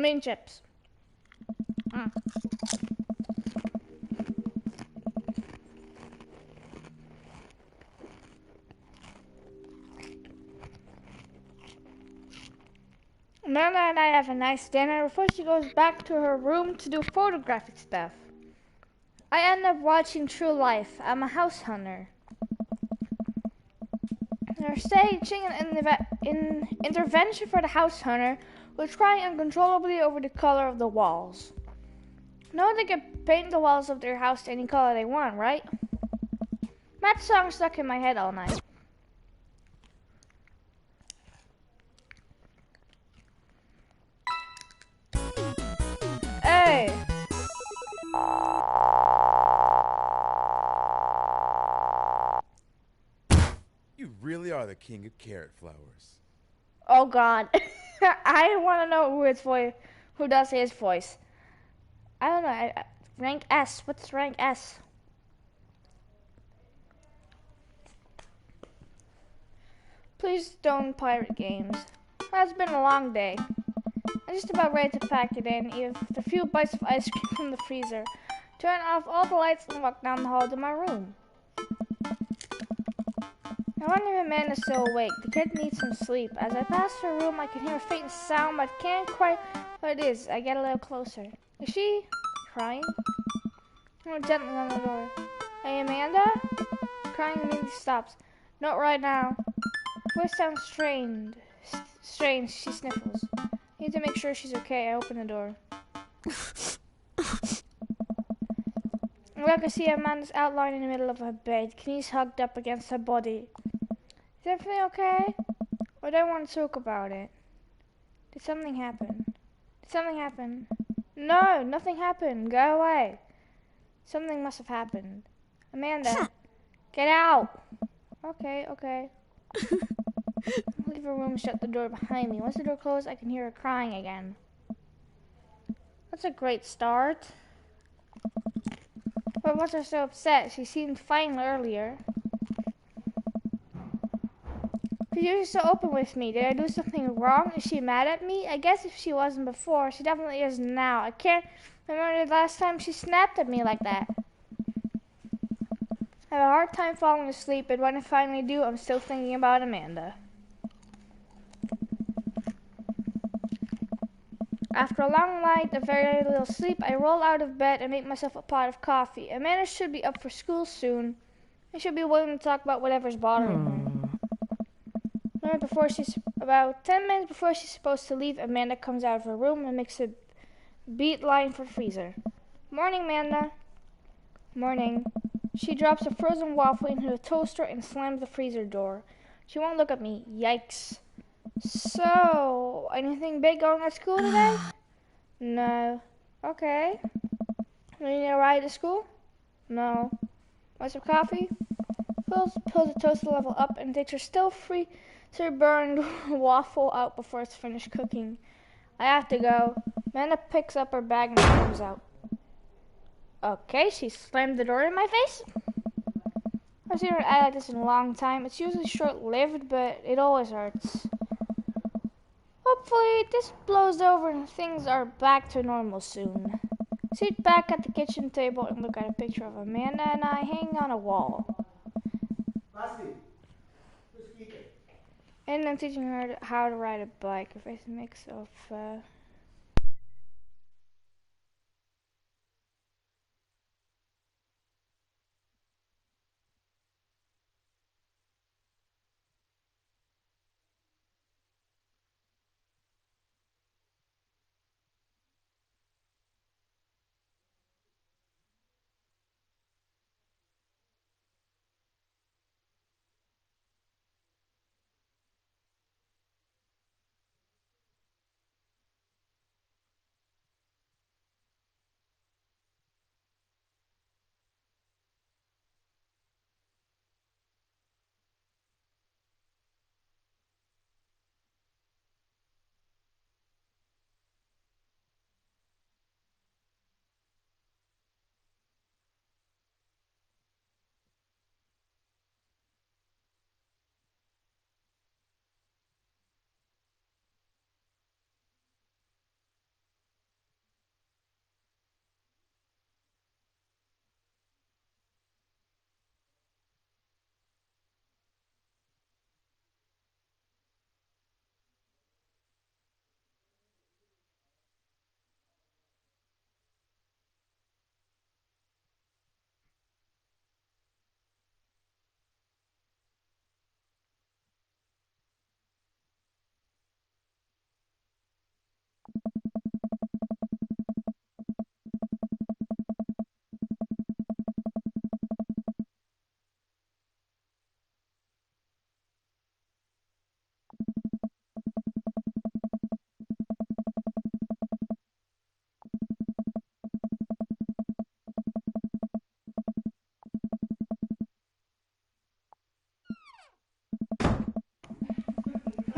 mean chips. Amanda and I have a nice dinner before she goes back to her room to do photographic stuff. I end up watching True Life. I'm a house hunter. They're staging an intervention for the house hunter who's crying uncontrollably over the color of the walls. No, they can paint the walls of their house any color they want, right? That song stuck in my head all night. Hey! You really are the king of carrot flowers. Oh God. I want to know who does his voice. I don't know. Rank S. What's rank S? Please don't pirate games. It's been a long day. I'm just about ready to pack it in, eat a few bites of ice cream from the freezer, turn off all the lights and walk down the hall to my room. I wonder if Amanda's still awake. The kid needs some sleep. As I pass her room, I can hear a faint sound, but can't quite what it is. I get a little closer. Is she crying? I gently on the door. Hey, Amanda? Crying immediately stops. Not right now. Voice sounds strained. Strange, she sniffles. I need to make sure she's okay. I open the door. I can see Amanda's outline in the middle of her bed, knees hugged up against her body. Is everything okay? Or do I want to talk about it? Did something happen? Did something happen? No, nothing happened. Go away. Something must have happened. Amanda, get out. Okay. I leave her room and shut the door behind me. Once the door closed, I can hear her crying again. That's a great start. What was her so upset? She seemed fine earlier. She's usually so open with me. Did I do something wrong? Is she mad at me? I guess if she wasn't before, she definitely is now. I can't remember the last time she snapped at me like that. I have a hard time falling asleep, but when I finally do, I'm still thinking about Amanda. After a long night of very little sleep, I roll out of bed and make myself a pot of coffee. Amanda should be up for school soon. I should be willing to talk about whatever's bothering her. About 10 minutes before she's supposed to leave, Amanda comes out of her room and makes a beeline for the freezer. Morning, Amanda. Morning. She drops a frozen waffle into the toaster and slams the freezer door. She won't look at me. Yikes. So, anything big going at school today? No. Okay. You need a ride to school? No. Want some coffee? Pulls the toaster level up and takes her still freezer-burned waffle out before it's finished cooking. I have to go. Amanda picks up her bag and comes out. Okay, she slammed the door in my face. I've seen her act like this in a long time. It's usually short-lived, but it always hurts. Hopefully, this blows over and things are back to normal soon. Sit back at the kitchen table and look at a picture of Amanda and I hanging on a wall. And I'm teaching her how to ride a bike with a mix of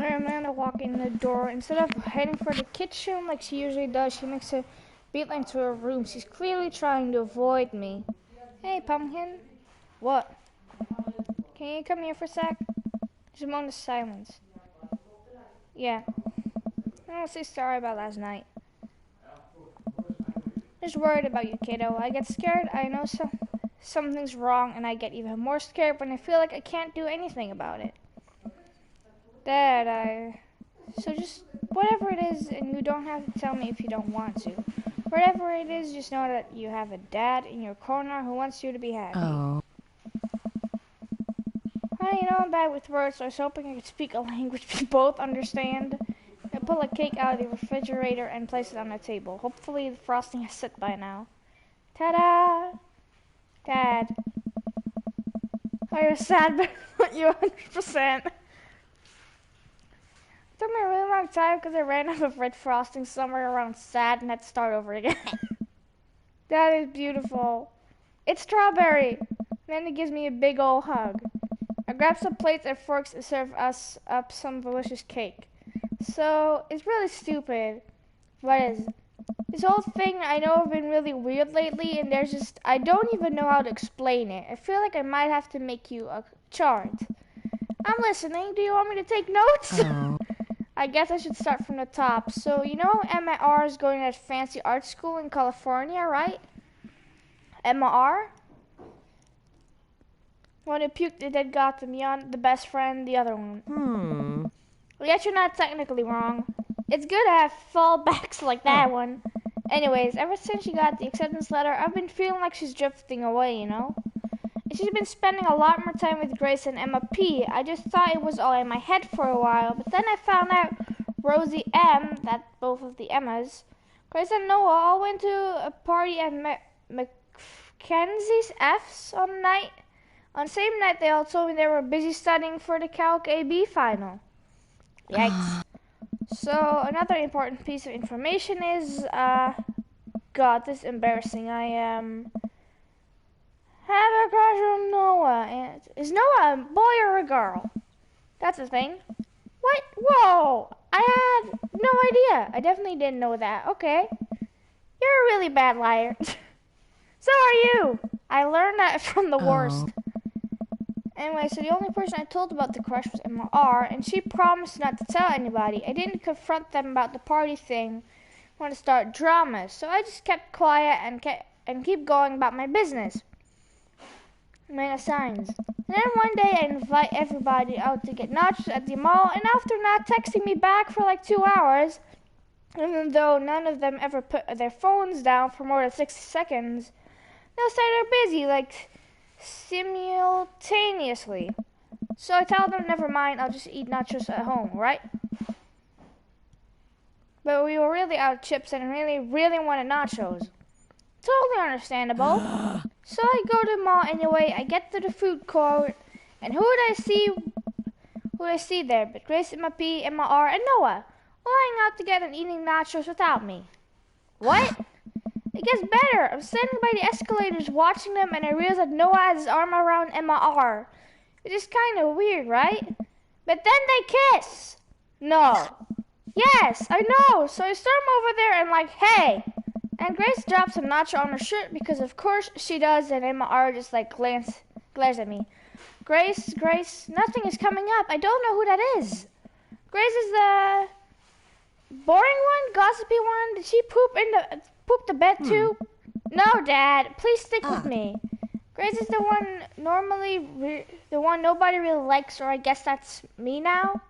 Amanda walking in the door. Instead of heading for the kitchen like she usually does, she makes a beeline to her room. She's clearly trying to avoid me. Hey, Pumpkin. What? Can you come here for a sec? There's a moment of silence. Yeah. I want to say sorry about last night. Just worried about you, kiddo. I get scared. I know something's wrong, and I get even more scared when I feel like I can't do anything about it. So just whatever it is, and you don't have to tell me if you don't want to. Whatever it is, just know that you have a dad in your corner who wants you to be happy. Oh. Honey, I'm bad with words, so I was hoping I could speak a language we both understand. I pull a cake out of the refrigerator and place it on the table. Hopefully the frosting has set by now. Ta-da! Dad. Oh, you're sad, but you're 100%. It took me a really long time because I ran out of red frosting somewhere around sad and had to start over again. That is beautiful. It's strawberry. Then he gives me a big old hug. I grab some plates and forks to serve us up some delicious cake. So, it's really stupid. What is it? This whole thing I know have been really weird lately, and I don't even know how to explain it. I feel like I might have to make you a chart. I'm listening. Do you want me to take notes? Oh. I guess I should start from the top. So, you know Emma R is going to that fancy art school in California, right? Emma R? One who puked the dead Gotham, the best friend, the other one. Well, yet you're not technically wrong. It's good to have fallbacks like that one. Anyways, ever since she got the acceptance letter, I've been feeling like she's drifting away, you know? And she's been spending a lot more time with Grace and Emma P. I just thought it was all in my head for a while, but then I found out Rosie M, that both of the Emmas, Grace and Noah all went to a party at Mackenzie's F's on the night. On the same night, they all told me they were busy studying for the Calc AB final. Yikes. So, another important piece of information is, God, this is embarrassing. I, have a crush on Noah. And is Noah a boy or a girl? That's the thing. What? Whoa! I had no idea. I definitely didn't know that. Okay. You're a really bad liar. So are you. I learned that from the worst. Anyway, so the only person I told about the crush was Emma R, and she promised not to tell anybody. I didn't confront them about the party thing. I want to start drama, so I just kept quiet and keep going about my business. My signs. And then one day I invite everybody out to get nachos at the mall, and after not texting me back for like 2 hours, even though none of them ever put their phones down for more than 60 seconds, they'll say they're busy, like simultaneously. So I tell them, never mind, I'll just eat nachos at home, right? But we were really out of chips and really wanted nachos. Totally understandable. So I go to the mall anyway. I get to the food court, and who would I see there but Grace, Emma P, Emma R, and Noah, all hanging out together and eating nachos without me. What? It gets better. I'm standing by the escalators watching them, and I realize that Noah has his arm around Emma R. It is kind of weird, right? But then they kiss. No. Yes, I know. So I storm over there and like, hey. And Grace drops a nacho on her shirt because of course she does, and Emma R just like glares at me. Grace, nothing is coming up. I don't know who that is. Grace is the boring one, gossipy one. Did she poop the bed too? No, Dad. Please stick with me. Grace is the one the one nobody really likes, or I guess that's me now.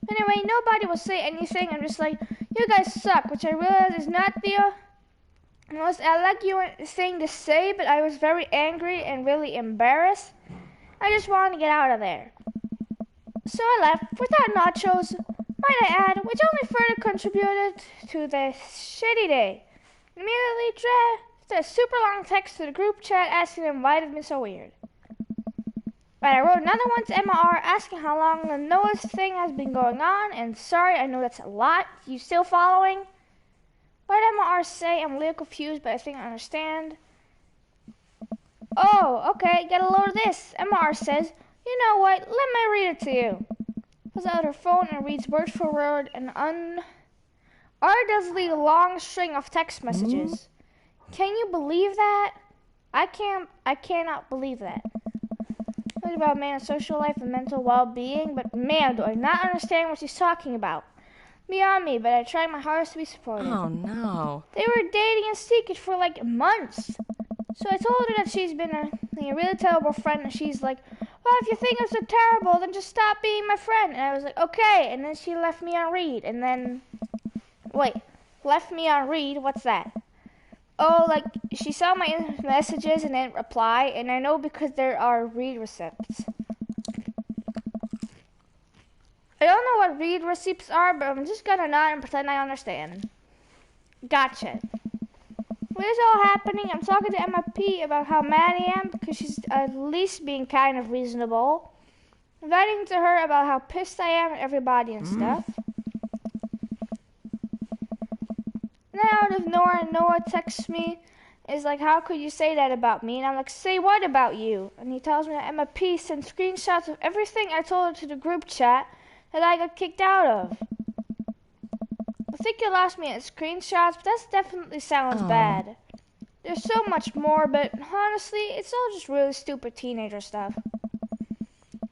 Anyway, nobody will say anything. I'm just like, you guys suck, which I realize is not the most elegant thing to say, but I was very angry and really embarrassed. I just wanted to get out of there. So I left without nachos, might I add, which only further contributed to the shitty day. Immediately drafted a super long text to the group chat asking them why it had been so weird. But I wrote another one to Emma R asking how long the Noah's thing has been going on, and sorry, I know that's a lot. You still following? What did Emma R say? I'm a little confused, but I think I understand. Oh, okay, get a load of this. Emma R says, you know what, let me read it to you. pulls out her phone and reads word for word an unartedly long string of text messages. Can you believe that? I cannot believe that. It's about man's social life and mental well-being, but man, do I not understand what she's talking about. Beyond me, but I tried my hardest to be supportive. Oh, no. They were dating in secret for like months. So I told her that she's been a really terrible friend, and she's like, well, if you think I'm so terrible, then just stop being my friend. And I was like, okay. And then she left me on read, and then, wait, left me on read? What's that? Oh, like, she saw my messages and didn't reply, and I know because there are read receipts. I don't know what read receipts are, but I'm just gonna nod and pretend I understand. Gotcha. When it's all happening, I'm talking to Emma P about how mad I am because she's at least being kind of reasonable. Writing to her about how pissed I am at everybody and stuff. Then out of nowhere, Noah texts me, is like, how could you say that about me? And I'm like, say what about you? And he tells me that Emma P sent screenshots of everything I told her to the group chat that I got kicked out of. I think you lost me at screenshots, but that definitely sounds bad. There's so much more, but honestly, it's all just really stupid teenager stuff.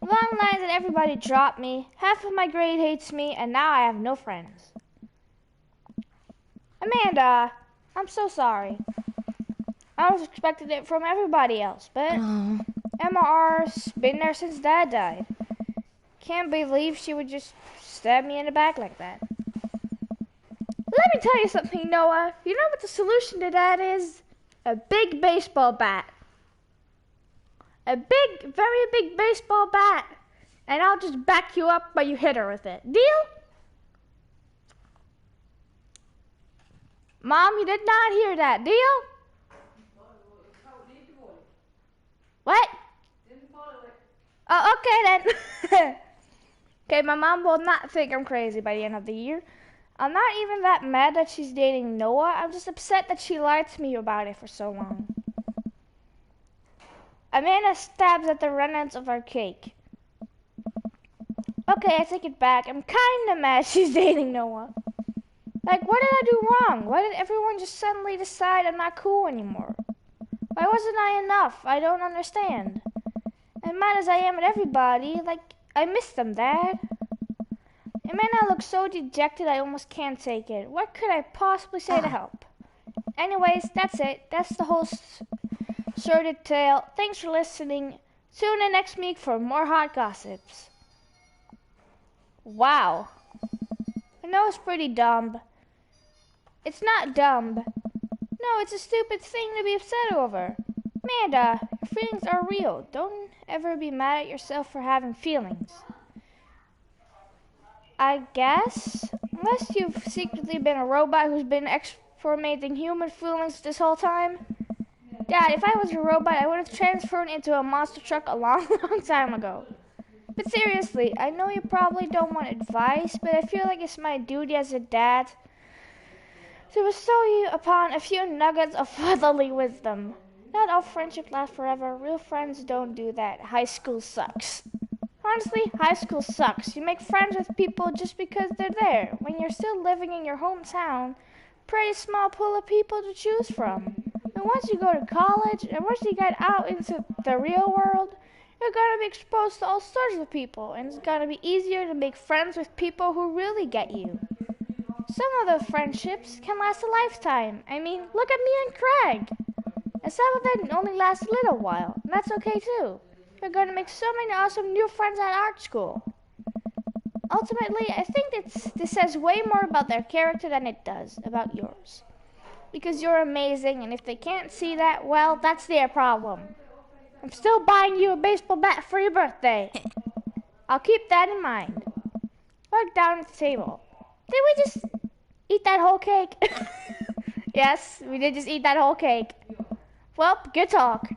Along the lines that everybody dropped me, half of my grade hates me, and now I have no friends. Amanda, I'm so sorry. I was expecting it from everybody else, but Emma R's been there since Dad died. Can't believe she would just stab me in the back like that. Let me tell you something, Noah. You know what the solution to that is? A big baseball bat. A big, very big baseball bat. And I'll just back you up while you hit her with it. Deal? Mom, you did not hear that. Deal? What? Oh, okay then. Okay, my mom will not think I'm crazy by the end of the year. I'm not even that mad that she's dating Noah. I'm just upset that she lied to me about it for so long. Amanda stabs at the remnants of our cake. Okay, I take it back. I'm kinda mad she's dating Noah. Like, what did I do wrong? Why did everyone just suddenly decide I'm not cool anymore? Why wasn't I enough? I don't understand. And mad as I am at everybody, like, I miss them, Dad. Amanda looks so dejected I almost can't take it. What could I possibly say to help? Anyways, that's it. That's the whole sordid tale. Thanks for listening. Tune in next week for more hot gossips. Wow. I know it's pretty dumb. It's not dumb. No, it's a stupid thing to be upset over. Amanda, your feelings are real. Don't ever be mad at yourself for having feelings. I guess, unless you've secretly been a robot who's been experimenting human feelings this whole time. Dad, if I was a robot, I would have transformed into a monster truck a long, long time ago. But seriously, I know you probably don't want advice, but I feel like it's my duty as a dad to bestow you upon a few nuggets of fatherly wisdom. Not all friendship lasts forever. Real friends don't do that. High school sucks. Honestly, high school sucks. You make friends with people just because they're there. When you're still living in your hometown, pretty small pool of people to choose from. And once you go to college, and once you get out into the real world, you're going to be exposed to all sorts of people, and it's going to be easier to make friends with people who really get you. Some of the friendships can last a lifetime. I mean, look at me and Craig. And some of them only last a little while, and that's okay too. You're going to make so many awesome new friends at art school. Ultimately, I think this says way more about their character than it does about yours. Because you're amazing, and if they can't see that, well, that's their problem. I'm still buying you a baseball bat for your birthday. I'll keep that in mind. Look down at the table. Did we just eat that whole cake? Yes, we did just eat that whole cake. Well, good talk.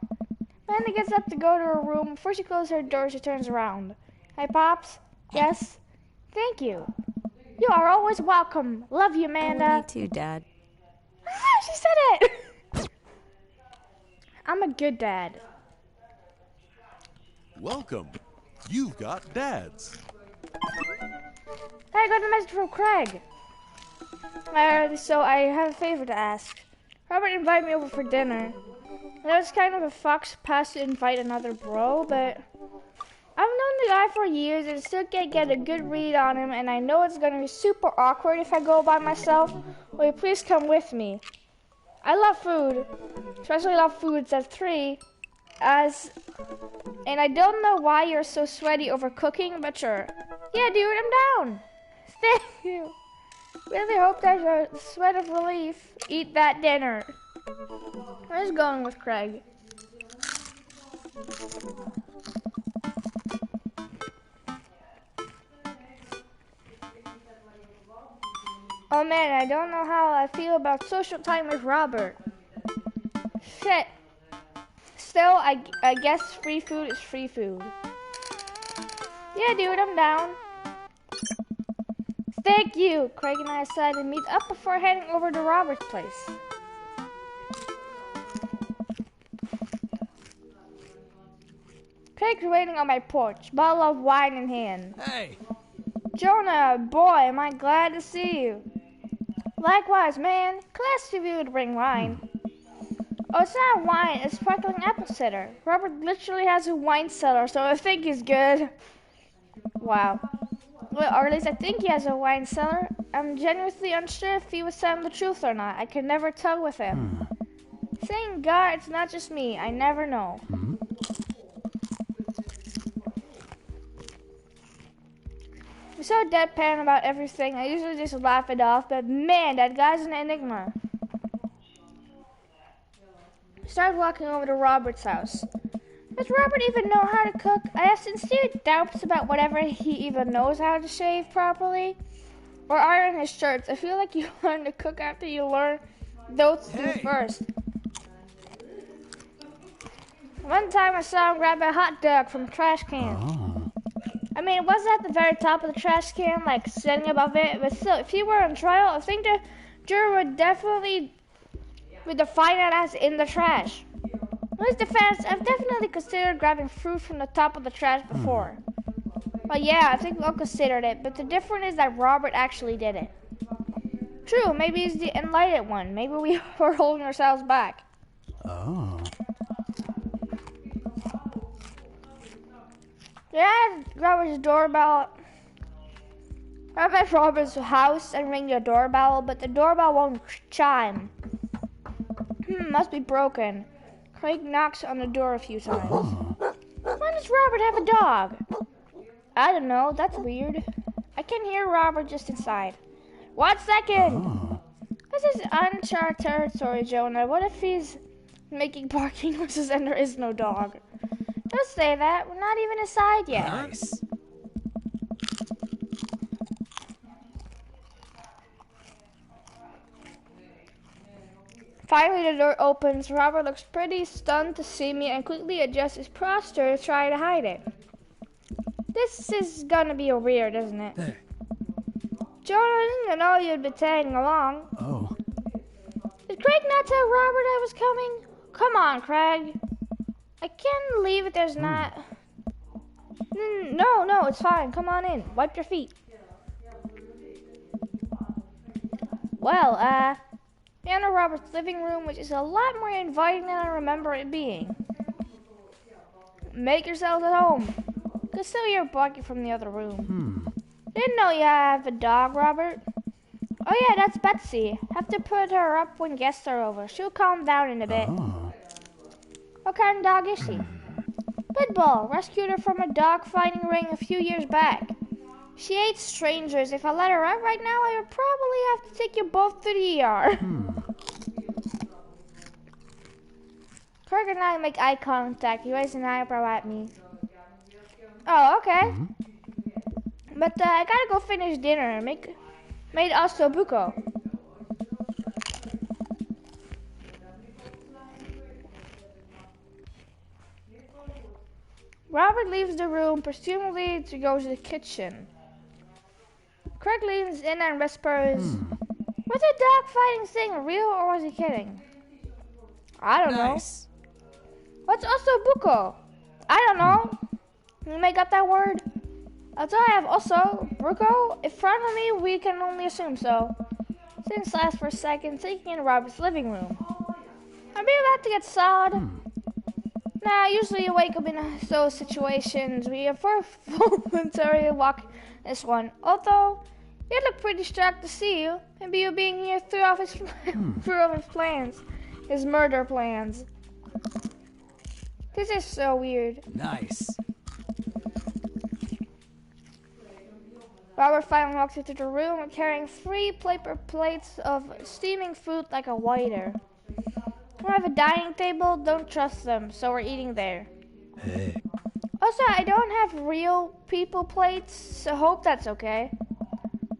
Amanda gets up to go to her room. Before she closes her door, she turns around. Hi, Pops. Yes? Thank you. You are always welcome. Love you, Amanda. Oh, me too, Dad. Ah, she said it. I'm a good dad. Welcome. You've got dads. I got a message from Craig. So I have a favor to ask. Robert invited me over for dinner. I know it's kind of a fox pass to invite another bro, but I've known the guy for years and still can't get a good read on him, and I know it's going to be super awkward if I go by myself. Will you please come with me? I love food, especially love foods at 3, and I don't know why you're so sweaty over cooking, but sure. Yeah, dude, I'm down. Thank you. Really hope there's a sweat of relief. Eat that dinner. I was going with Craig. Oh man, I don't know how I feel about social time with Robert. Shit. Still, I guess free food is free food. Yeah, dude, I'm down. Thank you. Craig and I decided to meet up before heading over to Robert's place. Craig's waiting on my porch, bottle of wine in hand. Hey! Jonah, boy, am I glad to see you. Likewise, man. Classy of you to bring wine. Oh, it's not wine, it's sparkling apple cider. Robert literally has a wine cellar, so I think he's good. Wow. Well, or at least I think he has a wine cellar. I'm genuinely unsure if he was telling the truth or not. I can never tell with him. Saying God, it's not just me. I never know. He's so deadpan about everything. I usually just laugh it off, but man, that guy's an enigma. I started walking over to Robert's house. Does Robert even know how to cook? I have sincere doubts about whatever he even knows how to shave properly or iron his shirts. I feel like you learn to cook after you learn those two first. One time I saw him grab a hot dog from a trash can. I mean, it wasn't at the very top of the trash can, like sitting above it, but still, if he were on trial, I think the juror would definitely define it as in the trash. In his defense, I've definitely considered grabbing fruit from the top of the trash before. Well, yeah, I think we all considered it, but the difference is that Robert actually did it. True, maybe he's the enlightened one. Maybe we were holding ourselves back. Oh. Yeah, I Robert's doorbell. I'm at Robert's house and ring the doorbell, but the doorbell won't chime. Must be broken. Craig knocks on the door a few times. Why does Robert have a dog? I don't know, that's weird. I can hear Robert just inside. 1 second! This is uncharted territory, Jonah. What if he's making barking noises and there is no dog? Don't say that, we're not even inside yet. Nice. Finally, the door opens. Robert looks pretty stunned to see me and quickly adjusts his posture to try to hide it. This is gonna be weird, isn't it? Hey. Jonah, I didn't know you'd be tagging along. Oh. Did Craig not tell Robert I was coming? Come on, Craig. I can't believe it there's not... No, it's fine. Come on in. Wipe your feet. Well, down in Robert's living room, which is a lot more inviting than I remember it being. Make yourselves at home. Cause still you're barking from the other room. Didn't know you have a dog, Robert. Oh yeah, that's Betsy. Have to put her up when guests are over. She'll calm down in a bit. Oh. What kind of dog is she? Pitbull. Rescued her from a dog fighting ring a few years back. She hates strangers. If I let her out right now, I would probably have to take you both to the ER. Craig and I make eye contact. He raises an eyebrow at me. Oh, okay. But I gotta go finish dinner. Made osso buco. Robert leaves the room, presumably to go to the kitchen. Craig leans in and whispers, was the dog fighting thing real or was he kidding? I don't know. What's osso buco? I don't know. You make up that word? Although I have also Bruco in front of me, we can only assume so. Since last for a second, thinking in Robert's living room. Are we about to get solid? Nah, usually you wake up in those situations. We have for voluntary walk this one. Although, you look pretty shocked to see you. Maybe you being here threw off his plans. His murder plans. This is so weird. Nice. Robert finally walks into the room carrying 3 paper plates of steaming food like a waiter. We have a dining table, don't trust them, so we're eating there. Hey. Also, I don't have real people plates, so hope that's okay.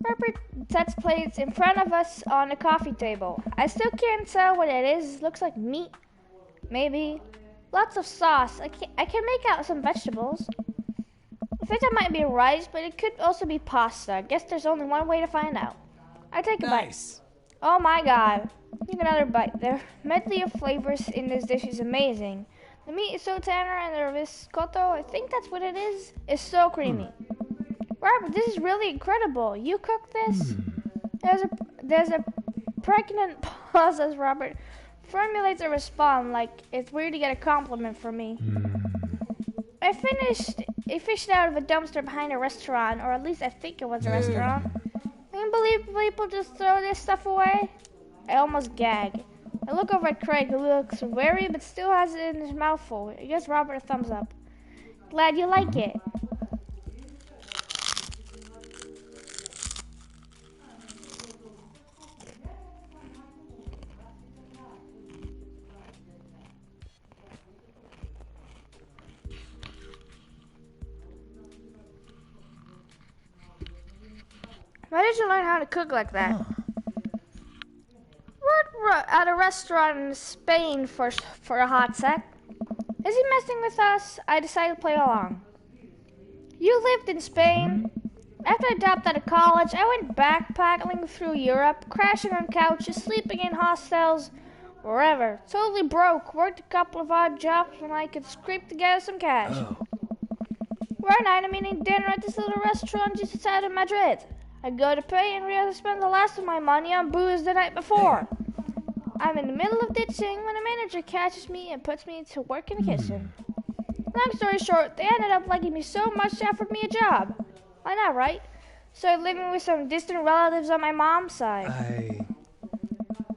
Robert sets plates in front of us on the coffee table. I still can't tell what it is. Looks like meat. Maybe. Lots of sauce. I can make out some vegetables. I think that might be rice, but it could also be pasta. I guess there's only one way to find out. I take a bite. Oh my god. Take another bite. The medley of flavors in this dish is amazing. The meat is so tender and the riscotto, I think that's what it is so creamy. Robert, this is really incredible. You cooked this? There's a pregnant pause as Robert formulates a response like it's weird to get a compliment from me. I fished out of a dumpster behind a restaurant, or at least I think it was a restaurant. Can you believe people just throw this stuff away? I almost gag. I look over at Craig, who looks wary but still has it in his mouth full. He gives Robert a thumbs up. Glad you like it. Why did you learn how to cook like that? We're at a restaurant in Spain for a hot sec. Is he messing with us? I decided to play along. You lived in Spain? After I dropped out of college, I went backpacking through Europe, crashing on couches, sleeping in hostels, wherever. Totally broke. Worked a couple of odd jobs when I could scrape together some cash. Right night, I'm eating dinner at this little restaurant just outside of Madrid. I go to pay and realize I spent the last of my money on booze the night before. I'm in the middle of ditching when a manager catches me and puts me to work in the kitchen. Long story short, they ended up liking me so much they offered me a job. Why not, right? Started living with some distant relatives on my mom's side.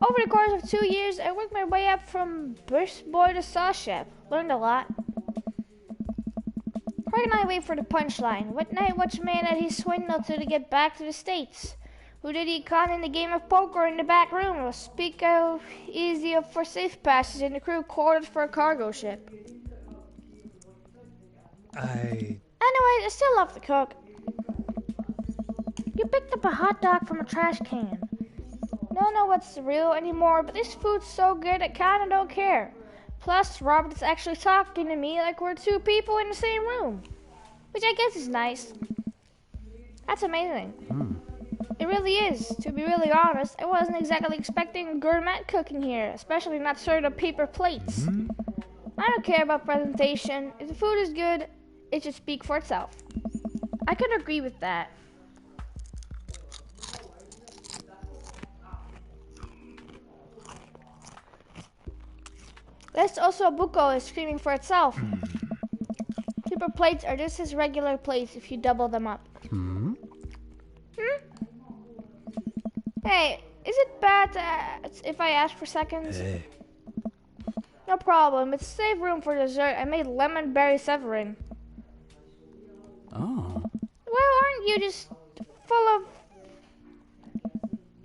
Over the course of 2 years, I worked my way up from busboy to sauce chef. Learned a lot. Craig and I wait for the punchline. What night, which man did he swindle to get back to the States? Who did he con in the game of poker in the back room? Or speak out easy for safe passes in the crew quarters for a cargo ship? Anyways, I still love to cook. You picked up a hot dog from a trash can. Don't know what's real anymore, but this food's so good I kinda don't care. Plus, Robert's actually talking to me like we're 2 people in the same room. Which I guess is nice. That's amazing. It really is. To be really honest, I wasn't exactly expecting gourmet cooking here, especially not served on paper plates. I don't care about presentation. If the food is good, it should speak for itself. I could agree with that. This also buco is screaming for itself. Paper plates are just as regular plates if you double them up. Hey, is it bad if I ask for seconds? No problem. It's save room for dessert. I made lemon berry Severin. Well, aren't you just full of...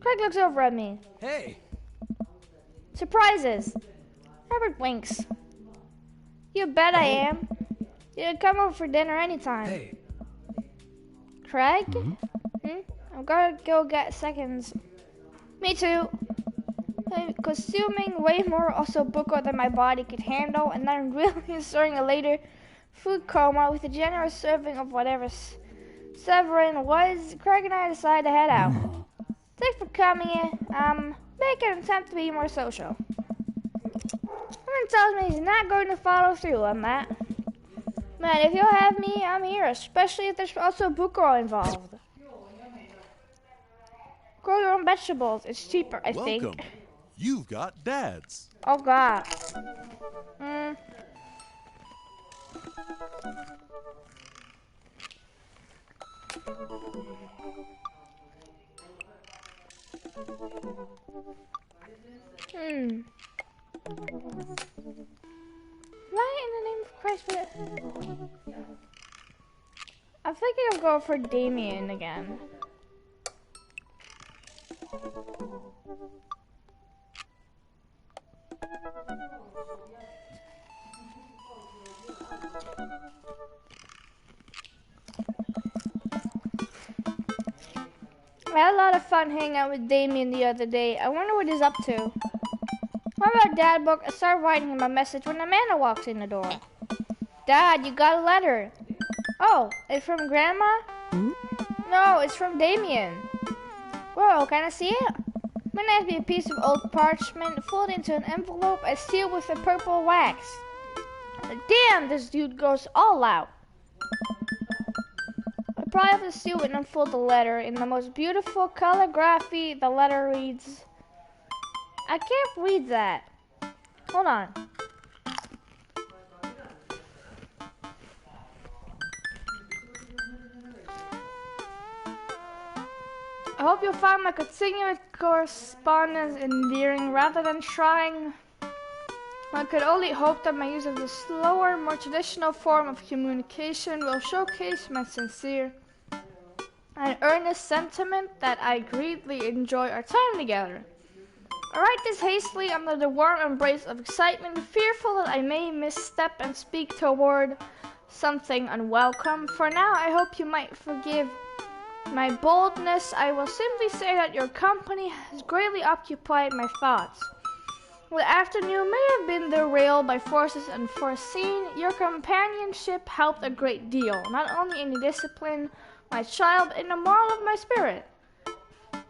Craig looks over at me. Hey. Surprises. Robert winks. You bet I am. You can come over for dinner anytime. Hey. Craig? I'm gonna go get seconds. Me too. I'm consuming way more ossobuco than my body could handle, and I'm really enjoying a later food coma with a generous serving of whatever Severin was. Craig and I decided to head out. Thanks for coming in. Make an attempt to be more social. Someone tells me he's not going to follow through on that. And if you'll have me, I'm here, especially if there's also buko involved. Grow your own vegetables. It's cheaper, I think. Welcome. You've got dads. Oh, God. Why in the name of Christ would it... I'm thinking of going for Damien again. I had a lot of fun hanging out with Damien the other day. I wonder what he's up to. What about Dad book? I started writing him a message when Amanda walks in the door. Dad, you got a letter. Oh, it's from Grandma? No, it's from Damien. Whoa, can I see it? Mine has to be a piece of old parchment folded into an envelope and sealed with a purple wax. Damn, this dude goes all out. I probably have to seal it and unfold the letter. In the most beautiful calligraphy, the letter reads... I can't read that. Hold on. I hope you'll find my continued correspondence endearing rather than trying. I could only hope that my use of this slower, more traditional form of communication will showcase my sincere and earnest sentiment that I greatly enjoy our time together. I write this hastily under the warm embrace of excitement, fearful that I may misstep and speak toward something unwelcome. For now, I hope you might forgive my boldness. I will simply say that your company has greatly occupied my thoughts. The afternoon may have been derailed by forces unforeseen. Your companionship helped a great deal, not only in the discipline my child, but in the moral of my spirit.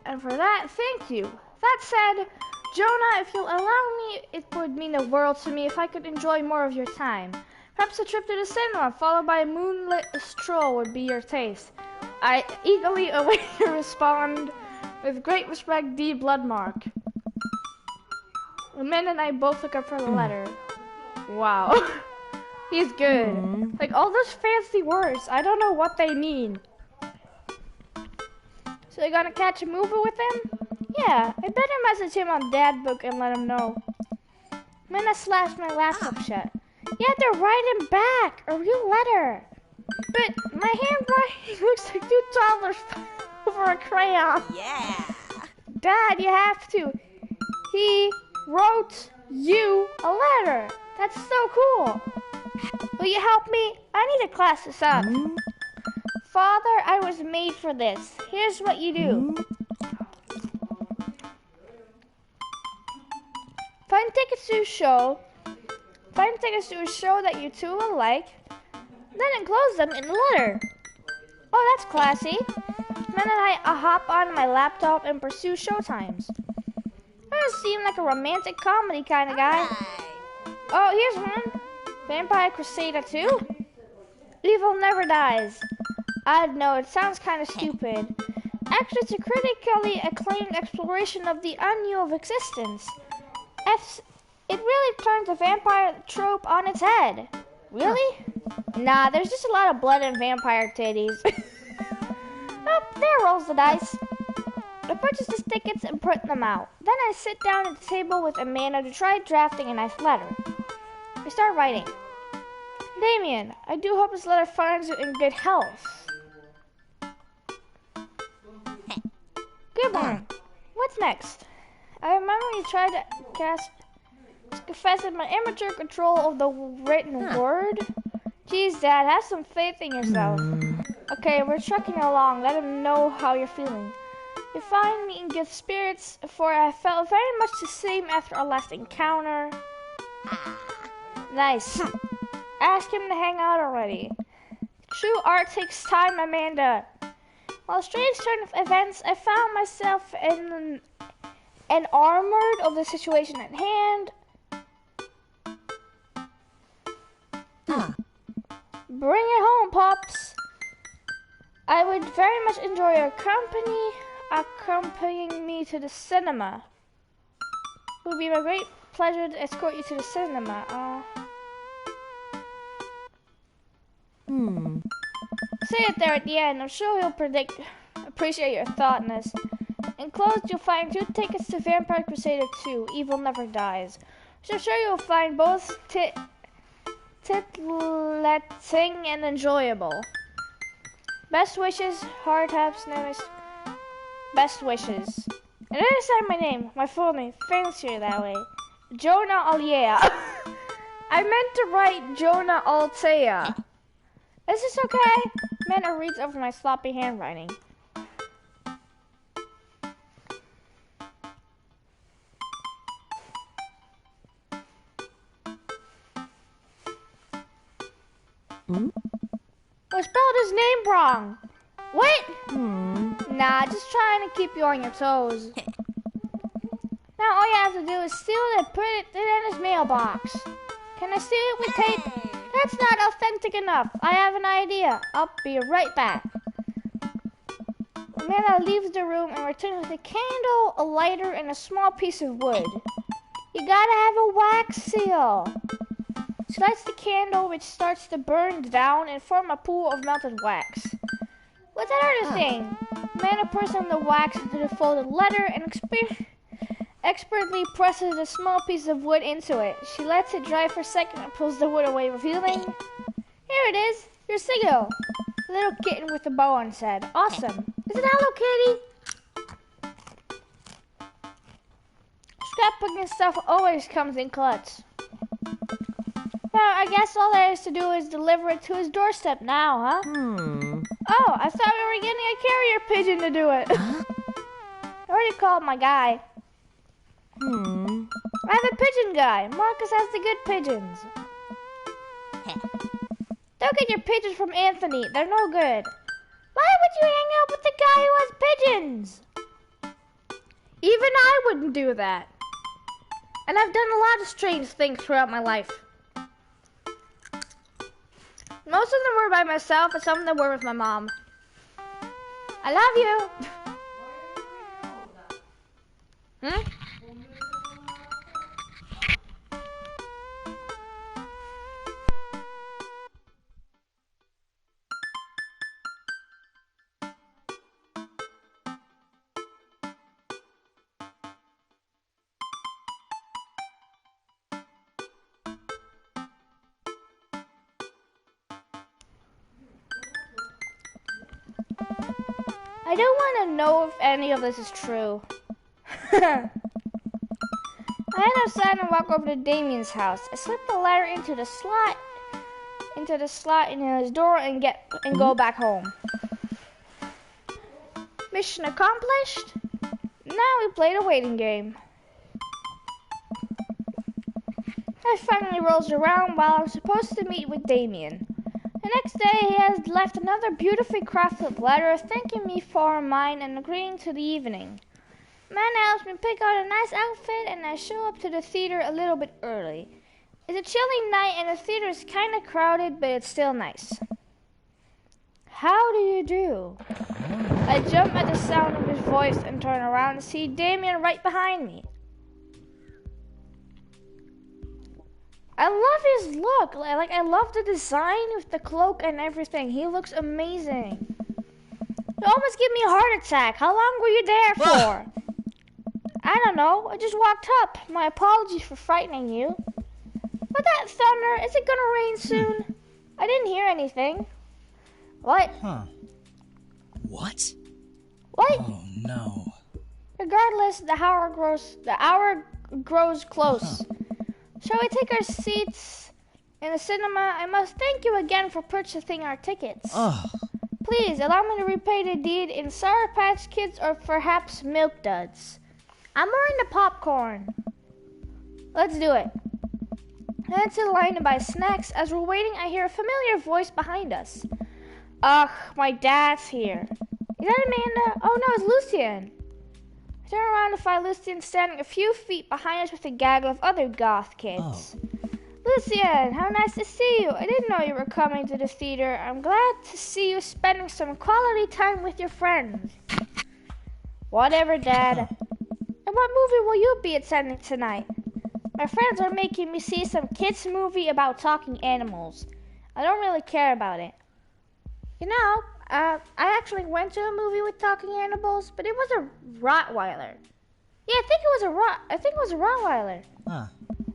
And for that, thank you. That said, Jonah, if you'll allow me, it would mean the world to me if I could enjoy more of your time. Perhaps a trip to the cinema, followed by a moonlit stroll, would be your taste. I eagerly await your response. With great respect, D. Bloodmark. Amanda and I both look up for the letter. Wow. He's good. Like, all those fancy words, I don't know what they mean. So you gonna catch a movie with him? Yeah, I better message him on Dad book and let him know. Amanda slashed my laptop shut. You have to write him back, a real letter. But my handwriting looks like two toddlers over a crayon. Yeah. Dad, you have to. He wrote you a letter. That's so cool. Will you help me? I need to class this up. Father, I was made for this. Here's what you do. Find tickets to a show that you two will like, then enclose them in a letter. Oh, that's classy. Then I hop on my laptop and pursue showtimes. Doesn't seem like a romantic comedy kind of guy. Oh, here's one. Vampire Crusader 2? Evil never dies. I know, it sounds kind of stupid. Actually, it's a critically acclaimed exploration of the unknown of existence. It really turns the vampire trope on its head. Really? Nah, there's just a lot of blood and vampire titties. Oh, there rolls the dice. I purchase the tickets and print them out. Then I sit down at the table with Amanda to try drafting a nice letter. I start writing. Damien, I do hope this letter finds you in good health. Good one. What's next? I remember you tried to confess my immature control of the written word. Jeez, Dad, have some faith in yourself. Okay, we're trucking along. Let him know how you're feeling. You find me in good spirits, for I felt very much the same after our last encounter. Nice. Ask him to hang out already. True art takes time, Amanda. While a strange turn of events, I found myself enamored of the situation at hand. Bring it home, Pops. I would very much enjoy your company accompanying me to the cinema. It would be my great pleasure to escort you to the cinema. Say it there at the end. I'm sure he'll appreciate your thoughtfulness. Enclosed, you'll find 2 tickets to Vampire Crusader 2, Evil Never Dies. So I'm sure you'll find both titillating and enjoyable. Best wishes, hard taps, nearest. Best wishes. And then I said my name, my full name, fancier that way. Jonah Alea. I meant to write Jonah Altea. Is this okay? Manna reads over my sloppy handwriting. I spelled his name wrong. What? Nah, just trying to keep you on your toes. Now all you have to do is steal it and put it in his mailbox. Can I steal it with tape? That's not authentic enough. I have an idea. I'll be right back. Amanda leaves the room and returns with a candle, a lighter, and a small piece of wood. You gotta have a wax seal. She lights the candle, which starts to burn down and form a pool of melted wax. What's that other thing? Amanda pours some of the wax into the folded letter and expertly presses a small piece of wood into it. She lets it dry for a second and pulls the wood away, revealing... Here it is, your signal. The little kitten with the bow on its head. Awesome. Is it Hello Kitty? Scrapbooking stuff always comes in clutch. Well, I guess all there is to do is deliver it to his doorstep now, huh? Oh, I thought we were getting a carrier pigeon to do it. I already called my guy. I have a pigeon guy. Marcus has the good pigeons. Don't get your pigeons from Anthony. They're no good. Why would you hang out with the guy who has pigeons? Even I wouldn't do that. And I've done a lot of strange things throughout my life. Most of them were by myself, and some of them were with my mom. I love you. I don't want to know if any of this is true. I head outside and walk over to Damien's house. I slip the ladder into the slot in his door and go back home. Mission accomplished. Now we play the waiting game. Night finally rolls around while I'm supposed to meet with Damien. The next day, he has left another beautifully crafted letter thanking me for mine and agreeing to the evening. Man helps me pick out a nice outfit, and I show up to the theater a little bit early. It's a chilly night, and the theater is kind of crowded, but it's still nice. How do you do? I jump at the sound of his voice and turn around and see Damien right behind me. I love his look. I love the design with the cloak and everything. He looks amazing. You almost gave me a heart attack. How long were you there for? I don't know. I just walked up. My apologies for frightening you. What that thunder? Is it gonna rain soon? I didn't hear anything. What? What? What? Oh no. Regardless, the hour grows close. Shall we take our seats in the cinema? I must thank you again for purchasing our tickets. Please allow me to repay the deed in Sour Patch Kids or perhaps Milk Duds. I'm more into popcorn. Let's do it. I head to the line to buy snacks. As we're waiting, I hear a familiar voice behind us. Ugh, my dad's here. Is that Amanda? Oh no, it's Lucien. I turn around to find Lucien standing a few feet behind us with a gaggle of other goth kids. Lucian, how nice to see you. I didn't know you were coming to the theater. I'm glad to see you spending some quality time with your friends. Whatever, Dad. And what movie will you be attending tonight? My friends are making me see some kids' movie about talking animals. I don't really care about it. You know, I actually went to a movie with talking animals, but it was a Rottweiler. Yeah, I think it was a Rottweiler. Huh.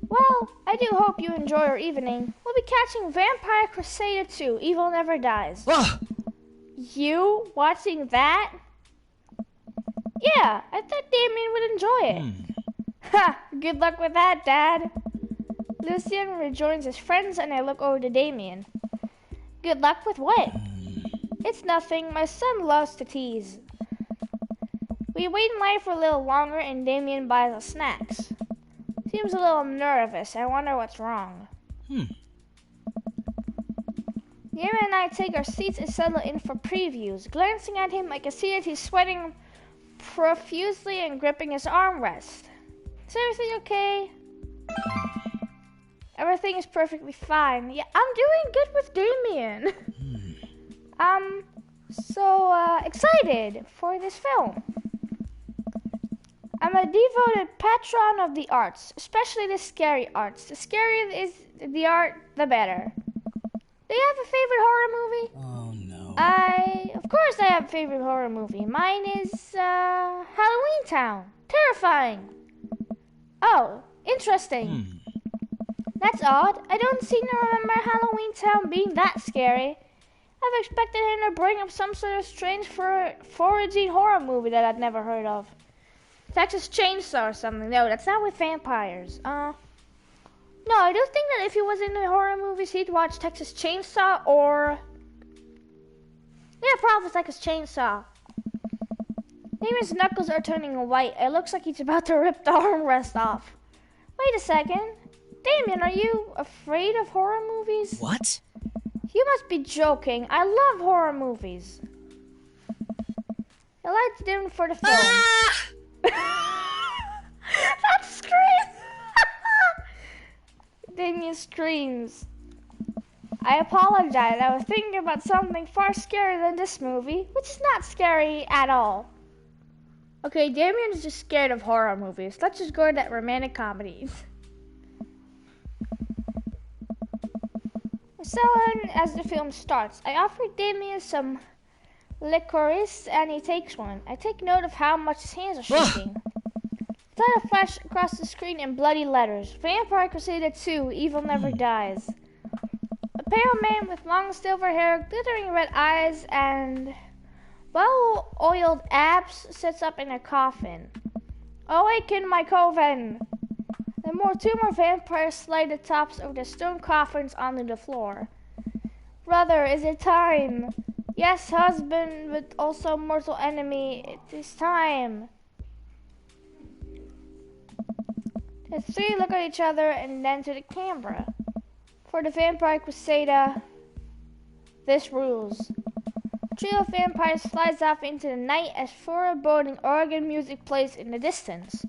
Well, I do hope you enjoy your evening. We'll be catching Vampire Crusader 2, Evil Never Dies. Ah! You watching that? Yeah, I thought Damien would enjoy it. Ha! Good luck with that, Dad. Lucian rejoins his friends and I look over to Damien. Good luck with what? It's nothing. My son loves to tease. We wait in line for a little longer and Damien buys us snacks. Seems a little nervous. I wonder what's wrong. Damien and I take our seats and settle in for previews. Glancing at him, I can see that he's sweating profusely and gripping his armrest. Is everything okay? Everything is perfectly fine. Yeah, I'm doing good with Damien. I'm so excited for this film. I'm a devoted patron of the arts, especially the scary arts. The scarier is the art, the better. Do you have a favorite horror movie? Oh no. Of course I have a favorite horror movie. Mine is Halloween Town. Terrifying. Oh, interesting. That's odd. I don't seem to remember Halloween Town being that scary. I've expected him to bring up some sort of strange foraging horror movie that I'd never heard of. Texas Chainsaw or something. No, that's not with vampires. No, I do think that if he was into horror movies, he'd watch Texas Chainsaw or... Yeah, probably Texas Chainsaw. Damien's knuckles are turning white. It looks like he's about to rip the armrest off. Wait a second. Damien, are you afraid of horror movies? What? You must be joking. I love horror movies. I liked them for the film. Ah! That scream! Damien screams. I apologize. I was thinking about something far scarier than this movie, which is not scary at all. Okay, Damien is just scared of horror movies. Let's just go to that romantic comedies. So, as the film starts, I offer Damien some licorice and he takes one. I take note of how much his hands are shaking. Title flash across the screen in bloody letters. Vampire Crusader 2, Evil Never Dies. A pale man with long silver hair, glittering red eyes, and well-oiled abs sits up in a coffin. Awaken my coven! Two more vampires slide the tops of the stone coffins onto the floor. Brother, is it time? Yes, husband, but also mortal enemy. It is time. The three look at each other and then to the camera. For the Vampire Crusader, this rules. A trio of vampires flies off into the night as foreboding organ music plays in the distance.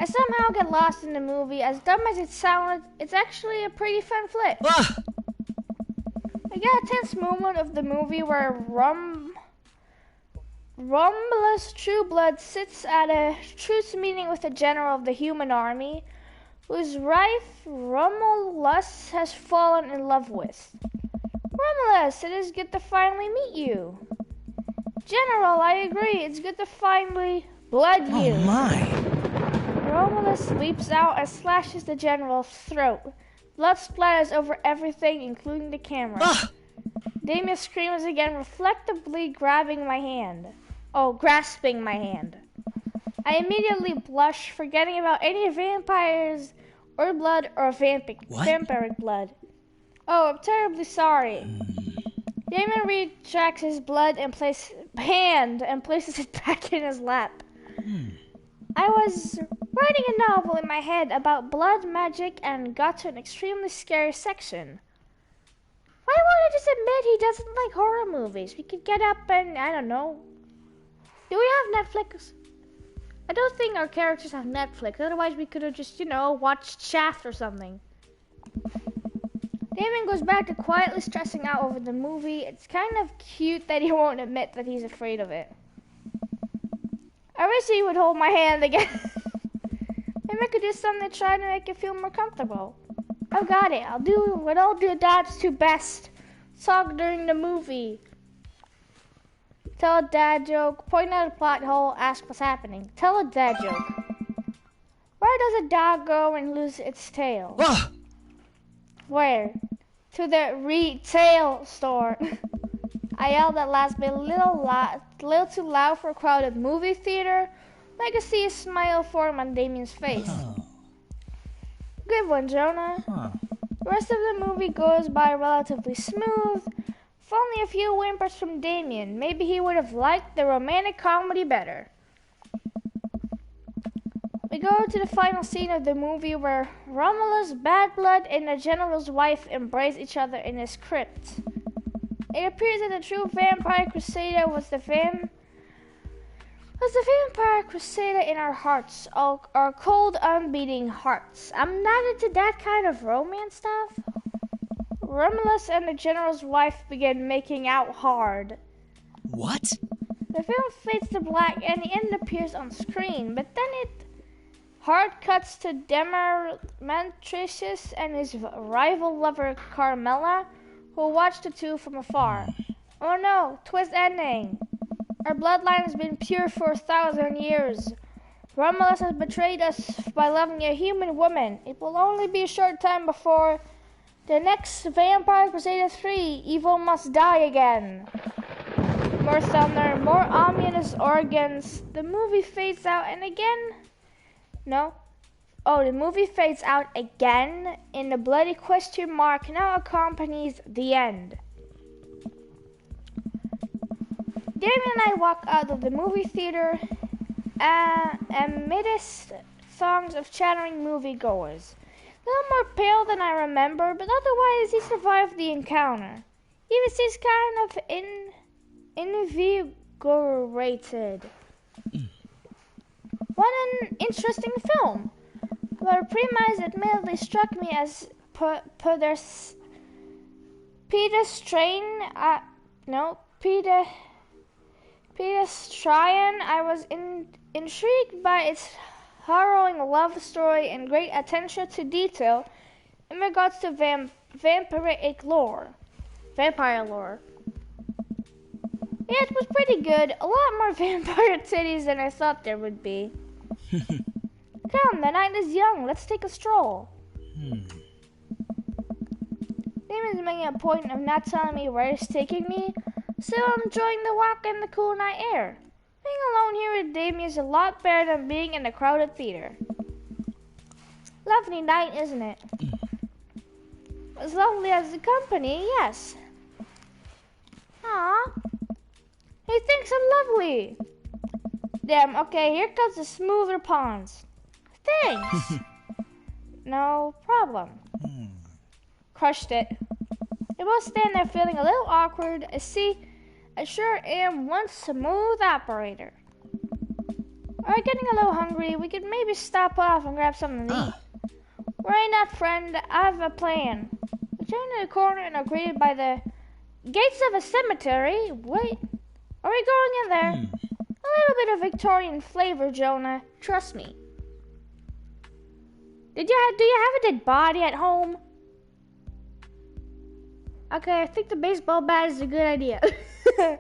I somehow get lost in the movie. As dumb as it sounded, it's actually a pretty fun flick. Ah! I get a tense moment of the movie where Romulus Trueblood sits at a truce meeting with a general of the human army, whose wife Romulus has fallen in love with. Romulus, it is good to finally meet you. General, I agree. It's good to finally blood you. Oh my. Romulus leaps out and slashes the general's throat. Blood splatters over everything, including the camera. Ah! Damien screams again, reflectively grasping my hand. I immediately blush, forgetting about any vampires or blood or vampiric blood. Oh, I'm terribly sorry. Damien retracts his blood and places it back in his lap. I was writing a novel in my head about blood magic and got to an extremely scary section. Why won't he just admit he doesn't like horror movies? We could get up and, I don't know. Do we have Netflix? I don't think our characters have Netflix. Otherwise we could have just, watched Shaft or something. Damien goes back to quietly stressing out over the movie. It's kind of cute that he won't admit that he's afraid of it. I wish he would hold my hand again. Maybe I could do something to try to make it feel more comfortable. I've got it. I'll do what all the dads do best. Talk during the movie. Tell a dad joke, point out a plot hole, ask what's happening. Tell a dad joke. Where does a dog go and lose its tail? Ah! Where? To the retail store. I yelled that last bit a little too loud for a crowded movie theater. I could see a smile form on Damien's face. Oh. Good one, Jonah. Huh. The rest of the movie goes by relatively smooth. If only a few whimpers from Damien. Maybe he would have liked the romantic comedy better. We go to the final scene of the movie where Romulus, Bad Blood, and the general's wife embrace each other in his crypt. It appears that the true vampire crusader was the vampire crusader in our hearts, our cold, unbeating hearts. I'm not into that kind of romance stuff. Romulus and the general's wife begin making out hard. What? The film fades to black and the end appears on screen, but then it hard cuts to Demetrius and his rival lover Carmela, who watch the two from afar. Oh no, twist ending. Our bloodline has been pure for 1,000 years. Romulus has betrayed us by loving a human woman. It will only be a short time before the next Vampire Crusader 3, evil must die again. More thunder, more ominous organs. The movie fades out and again. No. Oh, the movie fades out again, and the bloody question mark now accompanies the end. Damien and I walk out of the movie theater amidst throngs of chattering moviegoers. A little more pale than I remember, but otherwise he survived the encounter. He even seems kind of invigorated. What an interesting film. The premise admittedly struck me as pedestrian. I was intrigued by its harrowing love story and great attention to detail in regards to vampire lore. Yeah, it was pretty good. A lot more vampire titties than I thought there would be. Come, the night is young. Let's take a stroll. Damon's making a point of not telling me where he's taking me, so I'm enjoying the walk and the cool night air. Being alone here with Damien is a lot better than being in a crowded theater. Lovely night, isn't it? As lovely as the company, yes. Aw. He thinks I'm lovely. Damn, okay, here comes the smoother pawns. Thanks. No problem. Crushed it. They both stand there feeling a little awkward. I sure am one smooth operator. Alright, getting a little hungry. We could maybe stop off and grab something to eat. Worry not, friend. I have a plan. We turn to the corner and are greeted by the gates of a cemetery. Wait, are we going in there? A little bit of Victorian flavor, Jonah. Trust me. Do you have a dead body at home? Okay, I think the baseball bat is a good idea. I'm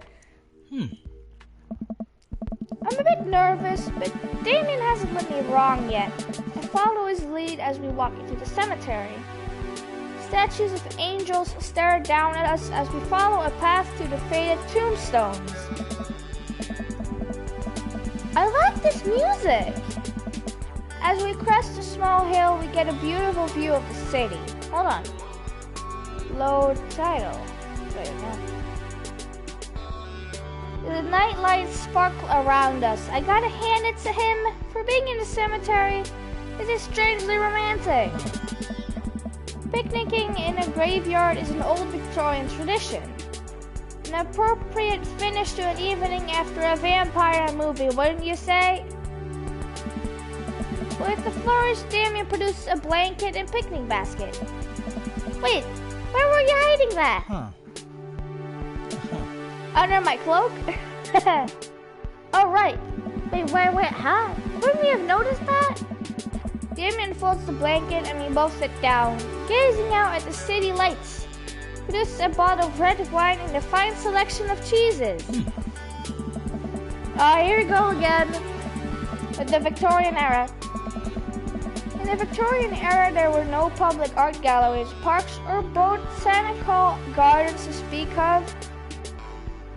a bit nervous, but Damien hasn't led me wrong yet. I follow his lead as we walk into the cemetery. Statues of angels stare down at us as we follow a path to the faded tombstones. I like this music! As we crest a small hill, we get a beautiful view of the city. Hold on. Load title. Wait, no. The night lights sparkle around us. I gotta hand it to him for being in the cemetery. This is strangely romantic. Picnicking in a graveyard is an old Victorian tradition. An appropriate finish to an evening after a vampire movie, wouldn't you say? With the flourish, Damien produces a blanket and picnic basket. Wait, Where were you hiding that? Huh. Under my cloak? Oh, right. Wait, huh? Wouldn't you have noticed that? Damien folds the blanket and we both sit down, gazing out at the city lights. Produces a bottle of red wine and a fine selection of cheeses. Here we go again with the Victorian era. In the Victorian era, there were no public art galleries, parks, or botanical gardens to speak of.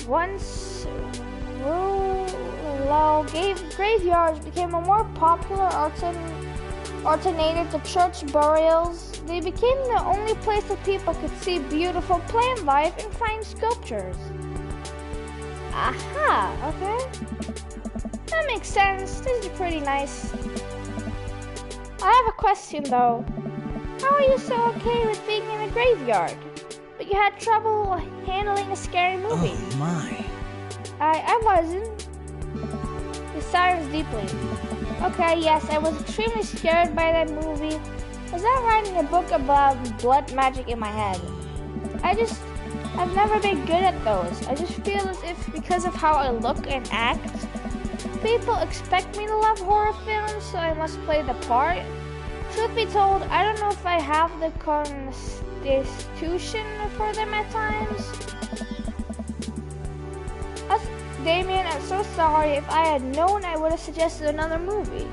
Once rural graveyards became a more popular alternative to church burials. They became the only place that people could see beautiful plant life and fine sculptures. Aha, okay. That makes sense. This is pretty nice. I have a question though. How are you so okay with being in a graveyard? But you had trouble handling a scary movie. Oh my. I wasn't. He sighs deeply. Okay, yes, I was extremely scared by that movie. Was that writing a book about blood magic in my head? I've never been good at those. I just feel as if because of how I look and act, people expect me to love horror films, so I must play the part. Truth be told, I don't know if I have the constitution for them at times. Damien, I'm so sorry. If I had known, I would have suggested another movie.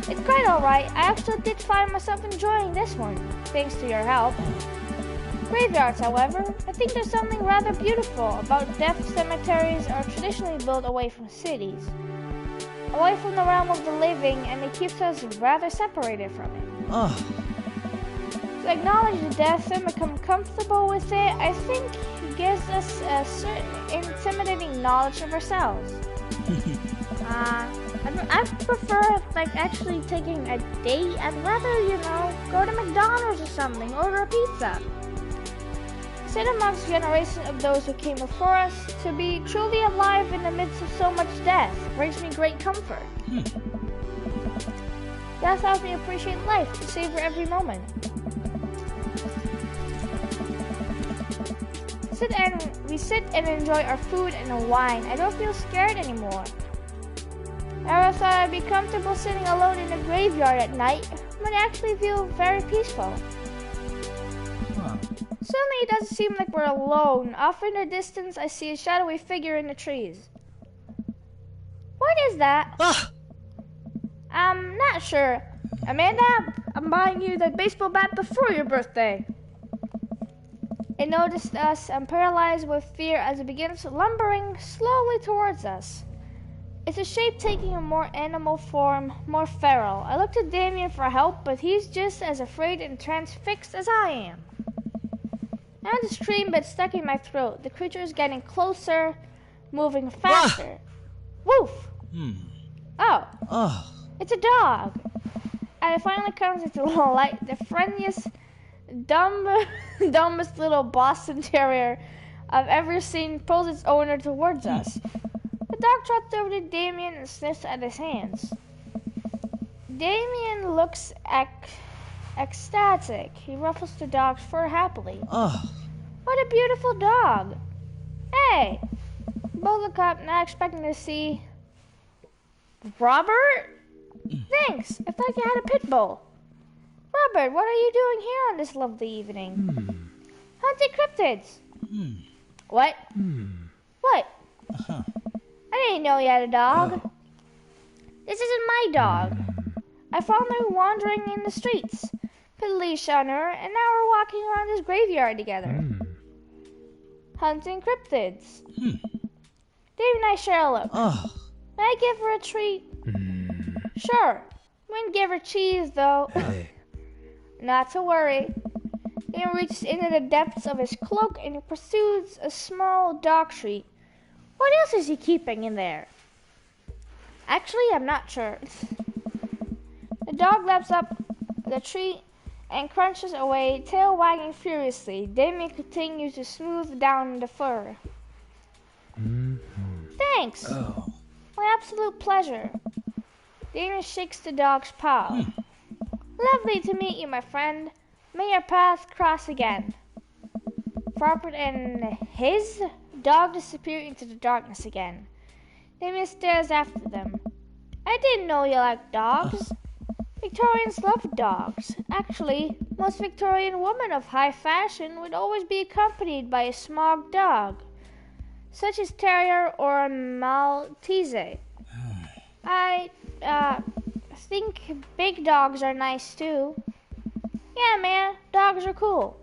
It's quite alright. I actually did find myself enjoying this one, thanks to your help. Graveyards, however, I think there's something rather beautiful about death. Cemeteries are traditionally built away from cities, away from the realm of the living, and it keeps us rather separated from it. To acknowledge the death and become comfortable with it, I think gives us a certain intimidating knowledge of ourselves. I prefer actually taking a date. I'd rather, go to McDonald's or something, order a pizza. Sit amongst generations of those who came before us, to be truly alive in the midst of so much death brings me great comfort. Death helps me appreciate life, to savor every moment. We sit and enjoy our food and our wine. I don't feel scared anymore. I never thought I'd be comfortable sitting alone in a graveyard at night, but I actually feel very peaceful. Suddenly it doesn't seem like we're alone. Off in the distance, I see a shadowy figure in the trees. What is that? I'm not sure. Amanda, I'm buying you the baseball bat before your birthday. It noticed us and paralyzed with fear as it begins lumbering slowly towards us. It's a shape taking a more animal form, more feral. I look to Damien for help, but he's just as afraid and transfixed as I am. I want to scream, but it's stuck in my throat. The creature is getting closer, moving faster. Woof! Oh. It's a dog. And it finally comes into light. The friendliest, dumbest little Boston Terrier I've ever seen pulls its owner towards us. The dog trots over to Damien and sniffs at his hands. Damien looks ecstatic. He ruffles the dog's fur happily. What a beautiful dog. Hey! Both look up, not expecting to see Robert? Thanks. I thought you had a pit bull. Robert, what are you doing here on this lovely evening? Hunting cryptids. What? What? I didn't know you had a dog. This isn't my dog. I found her wandering in the streets. Put a leash on her, and now we're walking around this graveyard together. Hunting cryptids. Dave and I share a look. May I give her a treat? Sure. Wouldn't give her cheese, though. Not to worry. He reaches into the depths of his cloak and pursues a small dog treat. What else is he keeping in there? Actually, I'm not sure. The dog laps up the treat and crunches away, tail wagging furiously. Damien continues to smooth down the fur. Thanks. My absolute pleasure. Damien shakes the dog's paw. Lovely to meet you, my friend. May your paths cross again. Robert and his dog disappear into the darkness again. Damien stares after them. I didn't know you liked dogs. Victorians love dogs. Actually, most Victorian women of high fashion would always be accompanied by a small dog, such as Terrier or a Maltese. I think big dogs are nice too. Yeah, man, dogs are cool.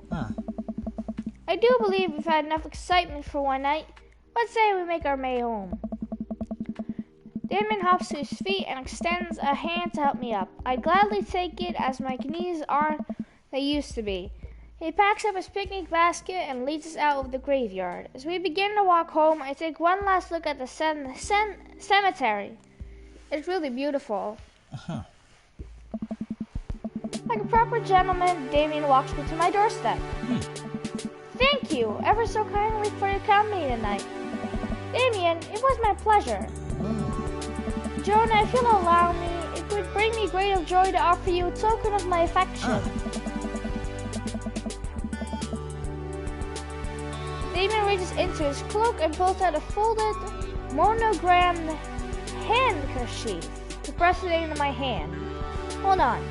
I do believe we've had enough excitement for one night. Let's say we make our way home. Damon hops to his feet and extends a hand to help me up. I gladly take it as my knees aren't they used to be. He packs up his picnic basket and leads us out of the graveyard. As we begin to walk home, I take one last look at the cemetery. It's really beautiful. Like a proper gentleman, Damien walks me to my doorstep. Thank you ever so kindly for your company tonight. Damien, it was my pleasure. Jonah, if you'll allow me, it would bring me great of joy to offer you a token of my affection. Damien reaches into his cloak and pulls out a folded, monogrammed handkerchief to press it into my hand. Hold on.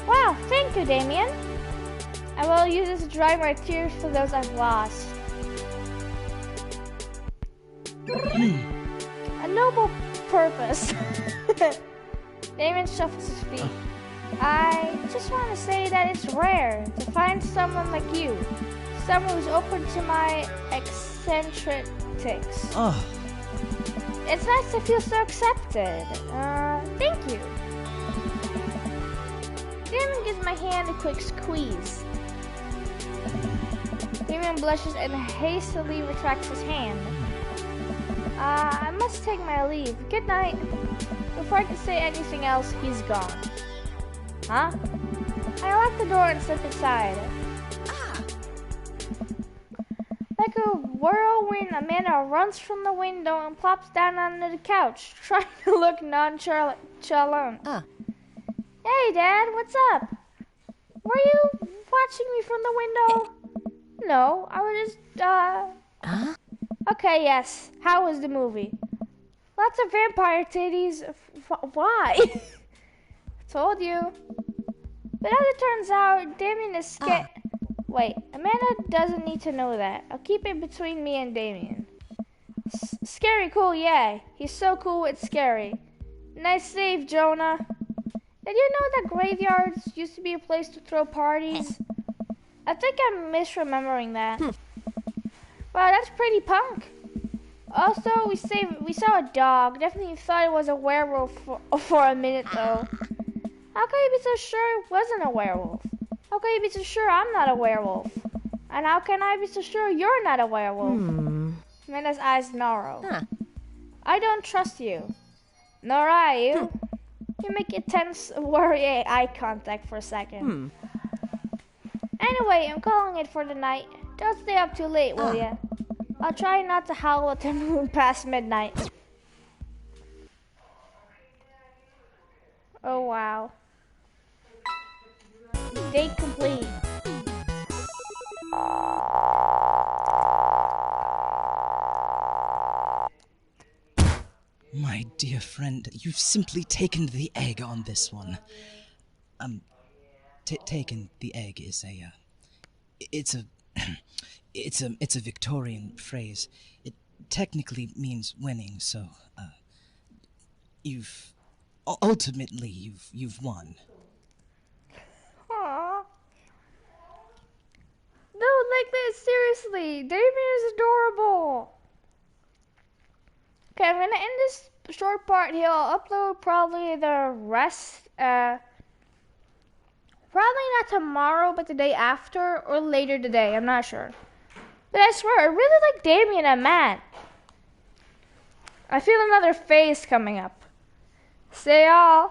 Wow, thank you, Damien. I will use this to dry my tears for those I've lost. A noble purpose. Damien shuffles his feet. I just want to say that it's rare to find someone like you. Someone who's open to my eccentrics. It's nice to feel so accepted. Thank you. Damien gives my hand a quick squeeze. Damien blushes and hastily retracts his hand. I must take my leave. Good night. Before I can say anything else, he's gone. Huh? I lock the door and slip inside. Like a whirlwind, Amanda runs from the window and plops down onto the couch, trying to look nonchalant. Hey, Dad, what's up? Were you watching me from the window? No, I was just, Okay, yes. How was the movie? Lots of vampire titties. Why? I told you. But as it turns out, Damien is scared. Wait, Amanda doesn't need to know that. I'll keep it between me and Damien. Scary cool, yeah. He's so cool, it's scary. Nice save, Jonah. Did you know that graveyards used to be a place to throw parties? I think I'm misremembering that. Wow, that's pretty punk. Also, we saw a dog. Definitely thought it was a werewolf for a minute, though. How can you be so sure it wasn't a werewolf? How can you be so sure I'm not a werewolf? And how can I be so sure you're not a werewolf? Amanda's eyes narrow. I don't trust you. Nor I you. You make it tense, worry eye contact for a second. Anyway, I'm calling it for the night. Don't stay up too late, will ya? I'll try not to howl at the moon past midnight. Oh wow. Date complete. My dear friend, you've simply taken the egg on this one. Taken the egg is it's a Victorian phrase. It technically means winning, so, ultimately, you've won. Aww. Don't like that seriously. Damien is adorable. Okay, I'm gonna end this short part here. I'll upload probably the rest, probably not tomorrow, but the day after, or later today, I'm not sure. But I swear, I really like Damien and Matt. I feel another phase coming up. See y'all.